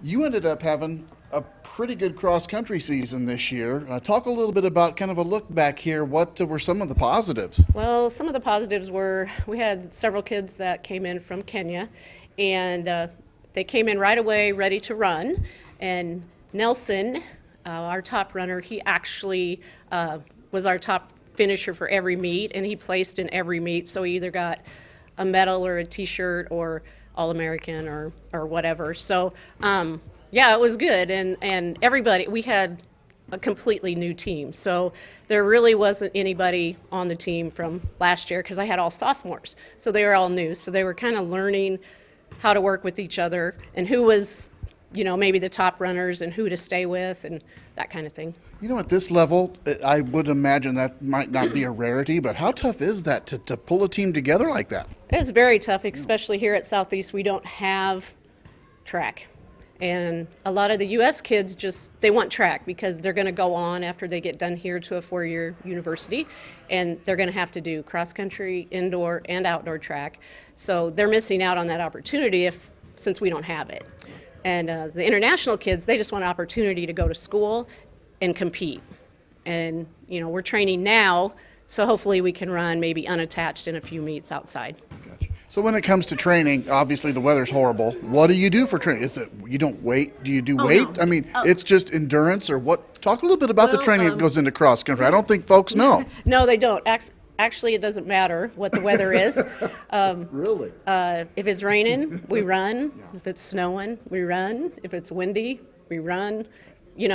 You ended up having a pretty good cross-country season this year. Talk a little bit about kind of a look back here. What were some of the positives? Well, some of the positives were we had several kids that came in from Kenya, and they came in right away ready to run. And Nelson, our top runner, he actually was our top finisher for every meet, and he placed in every meet. So he either got a medal or a T-shirt or All-American or whatever. So yeah, it was good, and everybody, we had a completely new team. So there really wasn't anybody on the team from last year because I had all sophomores. So they were all new. So they were kind of learning how to work with each other and who was, maybe the top runners and who to stay with and that kind of thing. At this level, I would imagine that might not be a rarity, but how tough is that to pull a team together like that? It's very tough, especially here at Southeast. We don't have track. And a lot of the U.S. kids they want track because they're going to go on after they get done here to a 4-year university, and they're going to have to do cross-country, indoor, and outdoor track. So they're missing out on that opportunity since we don't have it. And the international kids, they just want an opportunity to go to school and compete. And, we're training now, so hopefully we can run maybe unattached in a few meets outside. Gotcha. So when it comes to training, obviously the weather's horrible. What do you do for training? Is it you don't wait? Do you do weight? No. I mean, it's just endurance or what? Talk a little bit about the training that goes into cross country. I don't think folks know. No, they don't. Actually, it doesn't matter what the weather is. Really? If it's raining, we run. If it's snowing, we run. If it's windy, we run.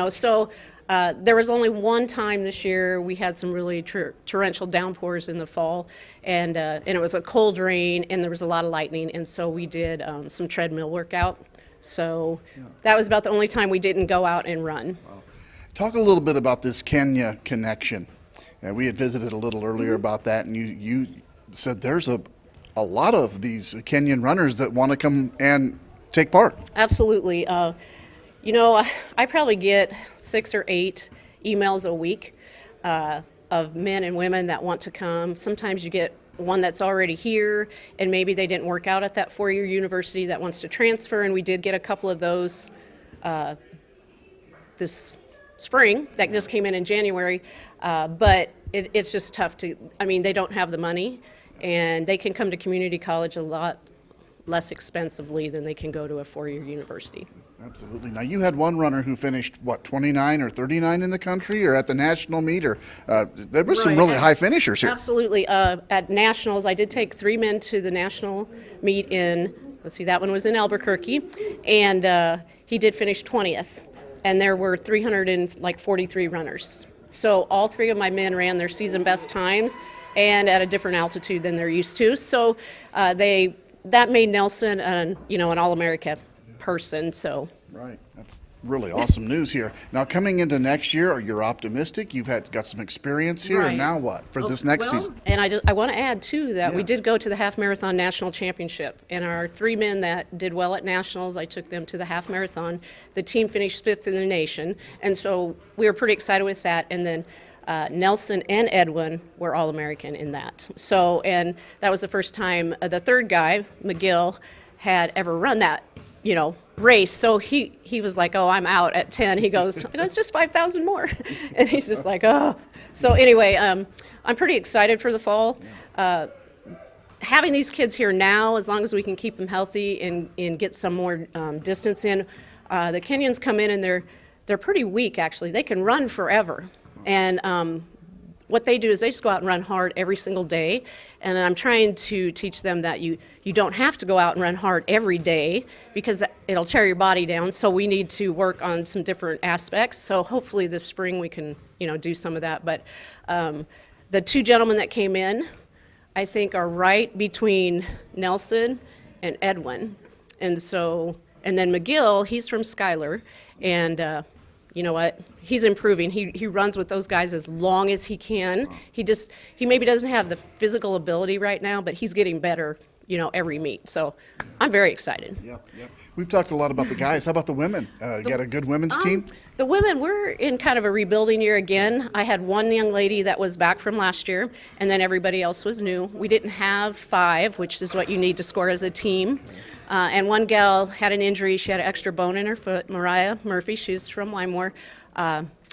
So there was only one time this year we had some really torrential downpours in the fall, and it was a cold rain, and there was a lot of lightning, and so we did some treadmill workout. So that was about the only time we didn't go out and run. Wow. Talk a little bit about this Kenya connection. We had visited a little earlier about that, and you said there's a lot of these Kenyan runners that want to come and take part. Absolutely. I probably get 6 or 8 emails a week of men and women that want to come. Sometimes you get one that's already here, and maybe they didn't work out at that 4-year university that wants to transfer, and we did get a couple of those this spring that just came in January, but it's just tough they don't have the money, and they can come to community college a lot less expensively than they can go to a 4-year university. Absolutely. Now, you had one runner who finished, 29 or 39 in the country or at the national meet, or there were some really high finishers here. Absolutely. At nationals, I did take 3 men to the national meet that one was in Albuquerque, and he did finish 20th. And there were 343 runners. So all 3 of my men ran their season best times and at a different altitude than they're used to. So that made Nelson an All-America person. So right, that's really awesome news here. Now coming into next year, you're optimistic. You've got some experience here, and now what for this next season? And I want to add too that we did go to the half marathon national championship, and our 3 men that did well at nationals, I took them to the half marathon. The team finished 5th in the nation, and so we were pretty excited with that. And then Nelson and Edwin were All-American in that. So, and that was the first time the 3rd guy, McGill, had ever run that race. So he was like, oh, I'm out at 10. He goes, it's just 5,000 more. And he's just like, oh. So anyway, I'm pretty excited for the fall. Having these kids here now, as long as we can keep them healthy and get some more distance in, the Kenyans come in and they're pretty weak, actually. They can run forever. And what they do is they just go out and run hard every single day. And I'm trying to teach them that you don't have to go out and run hard every day because it'll tear your body down. So we need to work on some different aspects. So hopefully this spring we can, do some of that. But the 2 gentlemen that came in, I think, are right between Nelson and Edwin. And then McGill, he's from Schuyler. And you know what? He's improving. He runs with those guys as long as he can. He maybe doesn't have the physical ability right now, but he's getting better, every meet. So I'm very excited. Yep. We've talked a lot about the guys. How about the women? You got a good women's team? The women, we're in kind of a rebuilding year again. I had one young lady that was back from last year, and then everybody else was new. We didn't have 5, which is what you need to score as a team. And one gal had an injury. She had an extra bone in her foot, Mariah Murphy. She's from Wymore.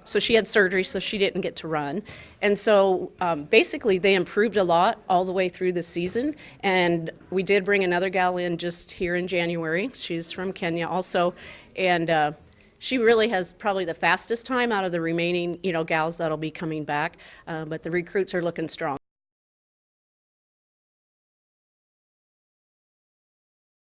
So she had surgery, so she didn't get to run. And so basically they improved a lot all the way through the season. And we did bring another gal in just here in January. She's from Kenya also. And she really has probably the fastest time out of the remaining, gals that'll be coming back. But the recruits are looking strong.